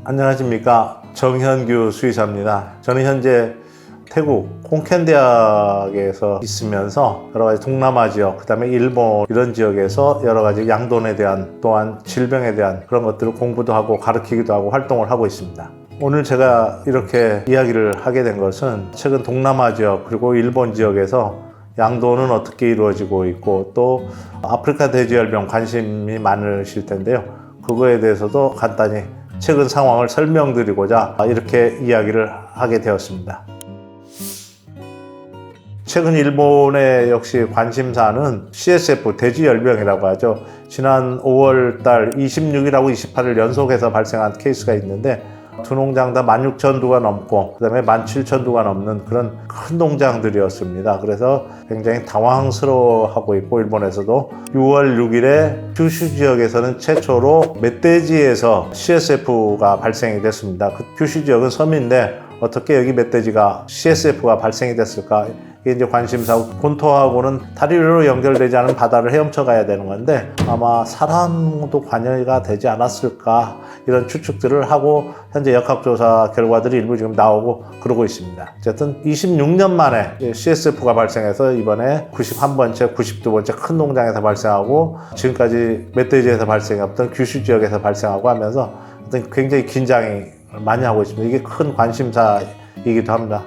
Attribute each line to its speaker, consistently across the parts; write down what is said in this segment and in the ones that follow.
Speaker 1: 안녕하십니까, 정현규 수의사입니다. 저는 현재 태국 홍켄 대학에서 있으면서 여러 가지 동남아 지역, 그 다음에 일본 이런 지역에서 여러 가지 양돈에 대한, 또한 질병에 대한 그런 것들을 공부도 하고 가르치기도 하고 활동을 하고 있습니다. 오늘 제가 이렇게 이야기를 하게 된 것은 최근 동남아 지역 그리고 일본 지역에서 양돈은 어떻게 이루어지고 있고, 또 아프리카 돼지열병 관심이 많으실 텐데요. 그거에 대해서도 간단히 최근 상황을 설명드리고자 이렇게 이야기를 하게 되었습니다. 최근 일본의 역시 관심사는 CSF 돼지열병이라고 하죠. 지난 5월 달 26일하고 28일 연속해서 발생한 케이스가 있는데, 두 농장 다 16,000두가 넘고 그 다음에 17,000두가 넘는 그런 큰 농장들이었습니다. 그래서 굉장히 당황스러워하고 있고, 일본에서도 6월 6일에 큐슈 지역에서는 최초로 멧돼지에서 CSF가 발생이 됐습니다. 그 큐슈 지역은 섬인데 어떻게 여기 멧돼지가 CSF가 발생이 됐을까? 이게 이제 관심사고, 본토하고는 다리로 연결되지 않은 바다를 헤엄쳐 가야 되는 건데 아마 사람도 관여가 되지 않았을까, 이런 추측들을 하고 현재 역학조사 결과들이 일부 지금 나오고 그러고 있습니다. 어쨌든 26년 만에 CSF가 발생해서 이번에 91번째, 92번째 큰 농장에서 발생하고, 지금까지 멧돼지에서 발생했던 규슈 지역에서 발생하고 하면서 굉장히 긴장이 많이 하고 있습니다. 이게 큰 관심사이기도 합니다.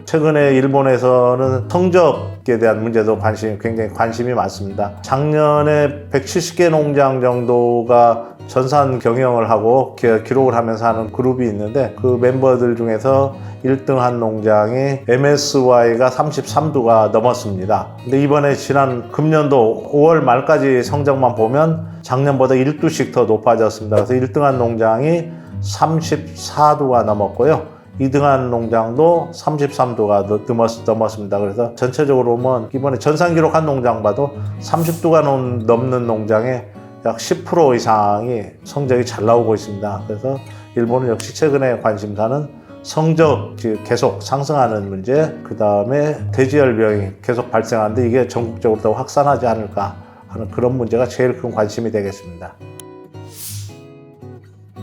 Speaker 1: 최근에 일본에서는 성적에 대한 문제도 굉장히 관심이 많습니다. 작년에 170개 농장 정도가 전산 경영을 하고 기록을 하면서 하는 그룹이 있는데, 그 멤버들 중에서 1등한 농장이 MSY가 33두가 넘었습니다. 근데 이번에 지난 금년도 5월 말까지 성적만 보면 작년보다 1두씩 더 높아졌습니다. 그래서 1등한 농장이 34두가 넘었고요. 2등한 농장도 33두가 넘었습니다. 그래서 전체적으로 보면 이번에 전산 기록한 농장 봐도 30두가 넘는 농장에 약 10% 이상이 성적이 잘 나오고 있습니다. 그래서 일본은 역시 최근에 관심사는 성적이 계속 상승하는 문제, 그 다음에 돼지열병이 계속 발생하는데 이게 전국적으로 더 확산하지 않을까 하는 그런 문제가 제일 큰 관심이 되겠습니다.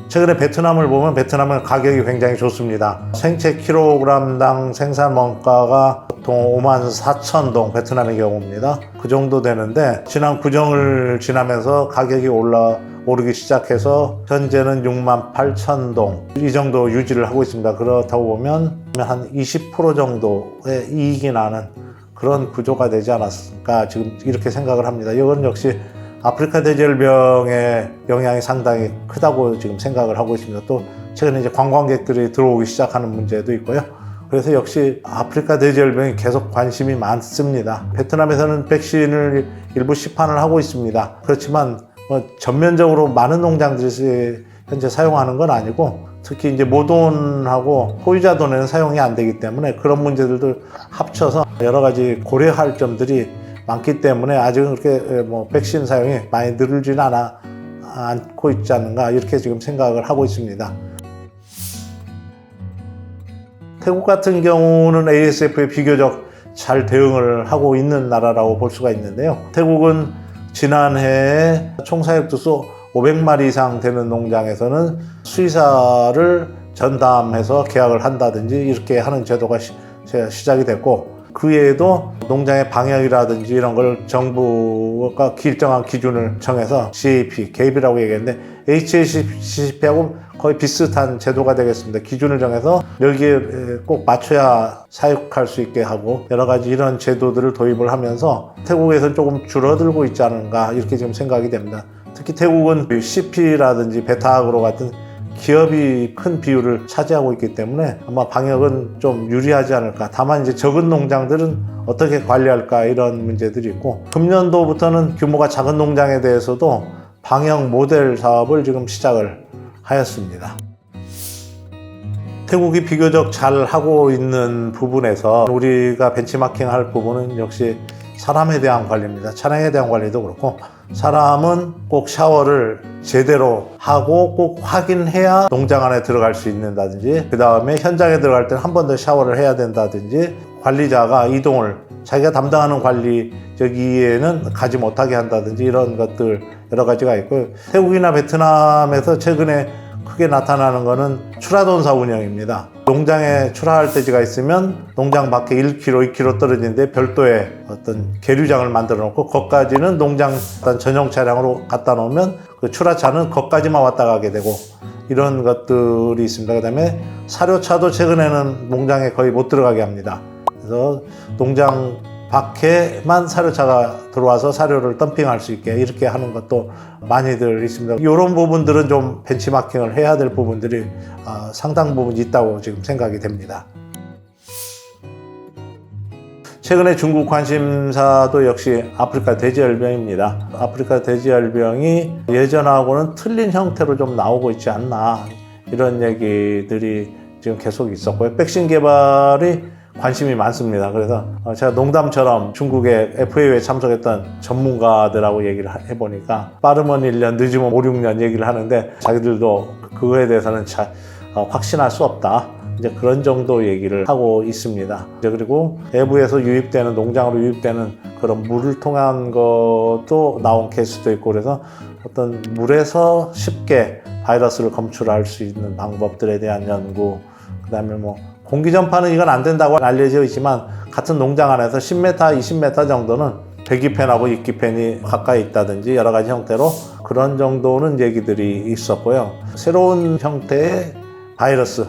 Speaker 1: 최근에 베트남을 보면 베트남은 가격이 굉장히 좋습니다. 생채 킬로그램당 생산 원가가 보통 54,000동, 베트남의 경우입니다. 그 정도 되는데, 지난 구정을 지나면서 가격이 오르기 시작해서 현재는 68,000동 이 정도 유지를 하고 있습니다. 그렇다고 보면 한 20% 정도의 이익이 나는 그런 구조가 되지 않았을까, 지금 이렇게 생각을 합니다. 이건 역시 아프리카 돼지열병의 영향이 상당히 크다고 지금 생각을 하고 있습니다. 또 최근에 이제 관광객들이 들어오기 시작하는 문제도 있고요. 그래서 역시 아프리카 돼지열병이 계속 관심이 많습니다. 베트남에서는 백신을 일부 시판을 하고 있습니다. 그렇지만 전면적으로 많은 농장들이 현재 사용하는 건 아니고, 특히 이제 모돈하고 포유자돈에는 사용이 안 되기 때문에 그런 문제들도 합쳐서 여러 가지 고려할 점들이 많기 때문에 아직은 그렇게 백신 사용이 많이 늘지는 않고 있지 않는가, 이렇게 지금 생각을 하고 있습니다. 태국 같은 경우는 ASF에 비교적 잘 대응을 하고 있는 나라라고 볼 수가 있는데요. 태국은 지난해에 총 사육두수 500마리 이상 되는 농장에서는 수의사를 전담해서 계약을 한다든지 이렇게 하는 제도가 시작이 됐고, 그 외에도 농장의 방역이라든지 이런 걸 정부가 일정한 기준을 정해서 GAP라고 얘기했는데, HACCP하고 거의 비슷한 제도가 되겠습니다. 기준을 정해서 여기에 꼭 맞춰야 사육할 수 있게 하고, 여러 가지 이런 제도들을 도입을 하면서 태국에서는 조금 줄어들고 있지 않은가, 이렇게 지금 생각이 됩니다. 특히 태국은 CP라든지 베타아그로 같은 기업이 큰 비율을 차지하고 있기 때문에 아마 방역은 좀 유리하지 않을까. 다만 이제 적은 농장들은 어떻게 관리할까, 이런 문제들이 있고, 금년도부터는 규모가 작은 농장에 대해서도 방역 모델 사업을 지금 시작을 하였습니다. 태국이 비교적 잘 하고 있는 부분에서 우리가 벤치마킹 할 부분은 역시 사람에 대한 관리입니다. 차량에 대한 관리도 그렇고, 사람은 꼭 샤워를 제대로 하고 꼭 확인해야 농장 안에 들어갈 수 있는다든지, 그 다음에 현장에 들어갈 때는 한 번 더 샤워를 해야 된다든지, 관리자가 이동을 자기가 담당하는 관리 저기에는 가지 못하게 한다든지 이런 것들 여러 가지가 있고, 태국이나 베트남에서 최근에 크게 나타나는 거는 출하돈사 운영입니다. 농장에 출하할 돼지가 있으면 농장 밖에 1km, 2km 떨어지는데 별도의 어떤 계류장을 만들어 놓고 거기까지는 농장 전용 차량으로 갖다 놓으면 그 출하차는 거기까지만 왔다 가게 되고 이런 것들이 있습니다. 그 다음에 사료차도 최근에는 농장에 거의 못 들어가게 합니다. 그래서 농장 밖에만 사료차가 들어와서 사료를 덤핑할 수 있게 이렇게 하는 것도 많이들 있습니다. 이런 부분들은 좀 벤치마킹을 해야 될 부분들이 상당 부분 있다고 지금 생각이 됩니다. 최근에 중국 관심사도 역시 아프리카 돼지열병입니다. 아프리카 돼지열병이 예전하고는 틀린 형태로 좀 나오고 있지 않나 이런 얘기들이 지금 계속 있었고요. 백신 개발이 관심이 많습니다. 그래서 제가 농담처럼 중국의 FAO에 참석했던 전문가들하고 얘기를 해보니까 빠르면 1년, 늦으면 5, 6년 얘기를 하는데 자기들도 그거에 대해서는 잘 확신할 수 없다. 이제 그런 정도 얘기를 하고 있습니다. 이제 그리고 외부에서 유입되는, 농장으로 유입되는 그런 물을 통한 것도 나온 케이스도 있고, 그래서 어떤 물에서 쉽게 바이러스를 검출할 수 있는 방법들에 대한 연구, 그 다음에 뭐 공기 전파는 이건 안 된다고 알려져 있지만 같은 농장 안에서 10m, 20m 정도는 배기팬하고 익기팬이 가까이 있다든지 여러 가지 형태로 그런 정도는 얘기들이 있었고요. 새로운 형태의 바이러스,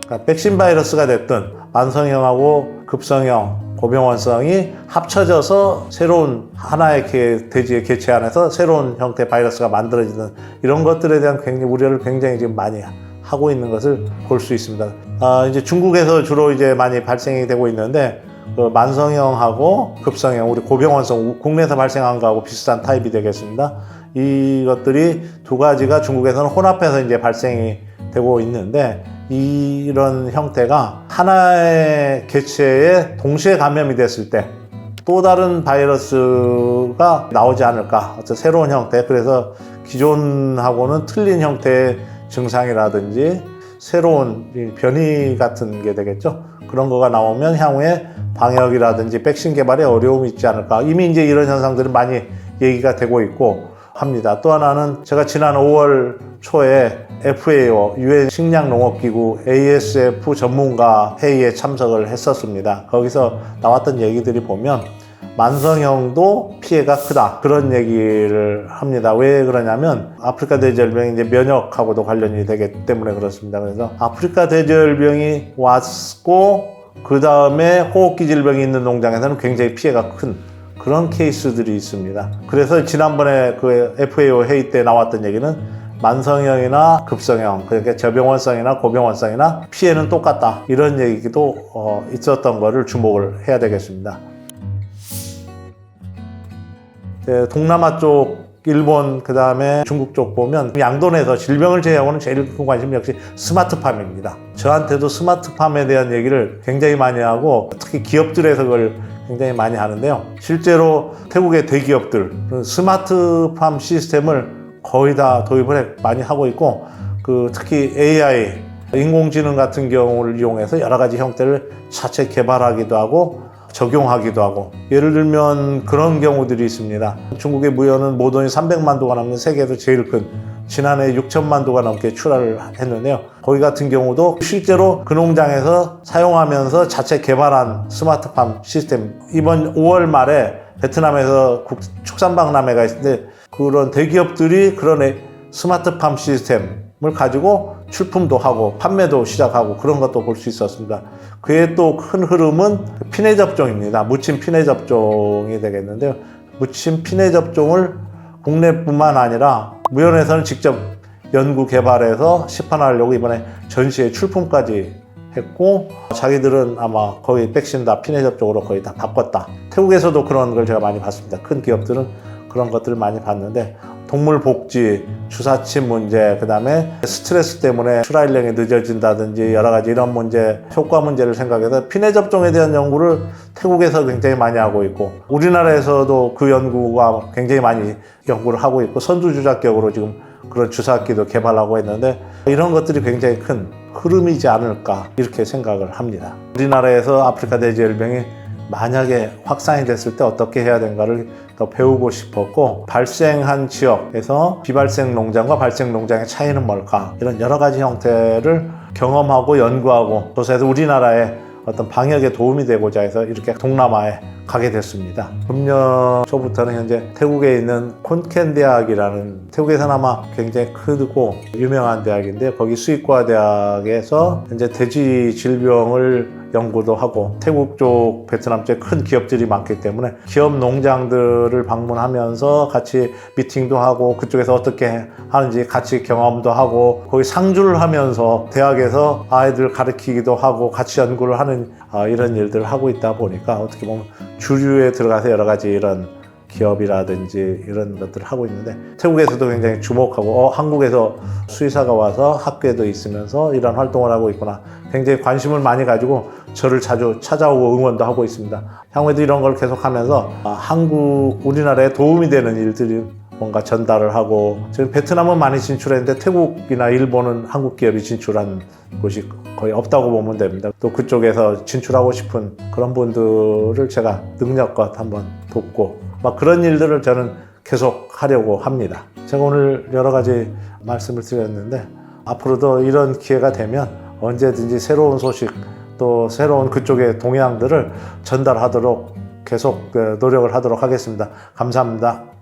Speaker 1: 그러니까 백신 바이러스가 됐든 만성형하고 급성형, 고병원성이 합쳐져서 새로운 하나의 돼지의 개체 안에서 새로운 형태의 바이러스가 만들어지는 이런 것들에 대한 굉장히 우려를 굉장히 지금 많이 하고 있는 것을 볼 수 있습니다. 이제 중국에서 주로 이제 많이 발생이 되고 있는데, 그 만성형하고 급성형, 우리 고병원성, 국내에서 발생한 거하고 비슷한 타입이 되겠습니다. 이것들이 두 가지가 중국에서는 혼합해서 이제 발생이 되고 있는데, 이런 형태가 하나의 개체에 동시에 감염이 됐을 때 또 다른 바이러스가 나오지 않을까, 어떤 새로운 형태, 그래서 기존하고는 틀린 형태의 증상이라든지 새로운 변이 같은 게 되겠죠. 그런 거가 나오면 향후에 방역이라든지 백신 개발에 어려움이 있지 않을까. 이미 이제 이런 현상들은 많이 얘기가 되고 있고 합니다. 또 하나는 제가 지난 5월 초에 FAO, 유엔 식량농업기구 ASF 전문가 회의에 참석을 했었습니다. 거기서 나왔던 얘기들이 보면 만성형도 피해가 크다, 그런 얘기를 합니다. 왜 그러냐면 아프리카 돼지열병이 이제 면역하고도 관련이 되기 때문에 그렇습니다. 그래서 아프리카 돼지열병이 왔고 그 다음에 호흡기 질병이 있는 농장에서는 굉장히 피해가 큰 그런 케이스들이 있습니다. 그래서 지난번에 그 FAO 회의 때 나왔던 얘기는 만성형이나 급성형, 그러니까 저병원성이나 고병원성이나 피해는 똑같다, 이런 얘기도 있었던 거를 주목을 해야 되겠습니다. 동남아 쪽, 일본, 그 다음에 중국 쪽 보면 양돈에서 질병을 제외하고는 제일 큰 관심이 역시 스마트팜입니다. 저한테도 스마트팜에 대한 얘기를 굉장히 많이 하고 특히 기업들에서 그걸 굉장히 많이 하는데요. 실제로 태국의 대기업들 스마트팜 시스템을 거의 다 도입을 많이 하고 있고, 특히 AI, 인공지능 같은 경우를 이용해서 여러 가지 형태를 자체 개발하기도 하고 적용하기도 하고, 예를 들면 그런 경우들이 있습니다. 중국의 무연은 모돈이 300만 도가 넘는 세계에서 제일 큰, 지난해 6천만 도가 넘게 출하를 했는데요. 거기 같은 경우도 실제로 그 농장에서 사용하면서 자체 개발한 스마트팜 시스템, 이번 5월 말에 베트남에서 축산박람회가 있는데 그런 대기업들이 그런 스마트팜 시스템을 가지고 출품도 하고 판매도 시작하고 그런 것도 볼 수 있었습니다. 그의 또 큰 흐름은 피내 접종입니다. 무침 피내 접종이 되겠는데요. 무침 피내 접종을 국내뿐만 아니라 무연에서는 직접 연구 개발해서 시판하려고 이번에 전시에 출품까지 했고, 자기들은 아마 거의 백신 다 피내 접종으로 거의 다 바꿨다. 태국에서도 그런 걸 제가 많이 봤습니다. 큰 기업들은 그런 것들을 많이 봤는데, 동물 복지, 주사침 문제, 그 다음에 스트레스 때문에 출하일령이 늦어진다든지 여러 가지 이런 문제, 효과 문제를 생각해서 피내 접종에 대한 연구를 태국에서 굉장히 많이 하고 있고, 우리나라에서도 그 연구가 굉장히 많이 연구를 하고 있고, 선두주자격으로 지금 그런 주사기도 개발하고 있는데, 이런 것들이 굉장히 큰 흐름이지 않을까 이렇게 생각을 합니다. 우리나라에서 아프리카 돼지열병이 만약에 확산이 됐을 때 어떻게 해야 되는가를 더 배우고 싶었고, 발생한 지역에서 비발생 농장과 발생 농장의 차이는 뭘까, 이런 여러 가지 형태를 경험하고 연구하고 조사해서 우리나라의 어떤 방역에 도움이 되고자 해서 이렇게 동남아에 가게 됐습니다. 금년 초부터는 현재 태국에 있는 콘켄 대학이라는, 태국에서는 아마 굉장히 크고 유명한 대학인데, 거기 수의과 대학에서 현재 돼지 질병을 연구도 하고, 태국 쪽, 베트남 쪽에 큰 기업들이 많기 때문에 기업 농장들을 방문하면서 같이 미팅도 하고, 그쪽에서 어떻게 하는지 같이 경험도 하고, 거기 상주를 하면서 대학에서 아이들 가르치기도 하고 같이 연구를 하는 이런 일들을 하고 있다 보니까, 어떻게 보면 주류에 들어가서 여러 가지 이런 기업이라든지 이런 것들을 하고 있는데, 태국에서도 굉장히 주목하고 한국에서 수의사가 와서 학교에도 있으면서 이런 활동을 하고 있구나, 굉장히 관심을 많이 가지고 저를 자주 찾아오고 응원도 하고 있습니다. 향후에도 이런 걸 계속하면서 우리나라에 도움이 되는 일들이 뭔가 전달을 하고, 지금 베트남은 많이 진출했는데 태국이나 일본은 한국 기업이 진출한 곳이 거의 없다고 보면 됩니다. 또 그쪽에서 진출하고 싶은 그런 분들을 제가 능력껏 한번 돕고, 막 그런 일들을 저는 계속 하려고 합니다. 제가 오늘 여러 가지 말씀을 드렸는데, 앞으로도 이런 기회가 되면 언제든지 새로운 소식, 또 새로운 그쪽의 동향들을 전달하도록 계속 노력을 하도록 하겠습니다. 감사합니다.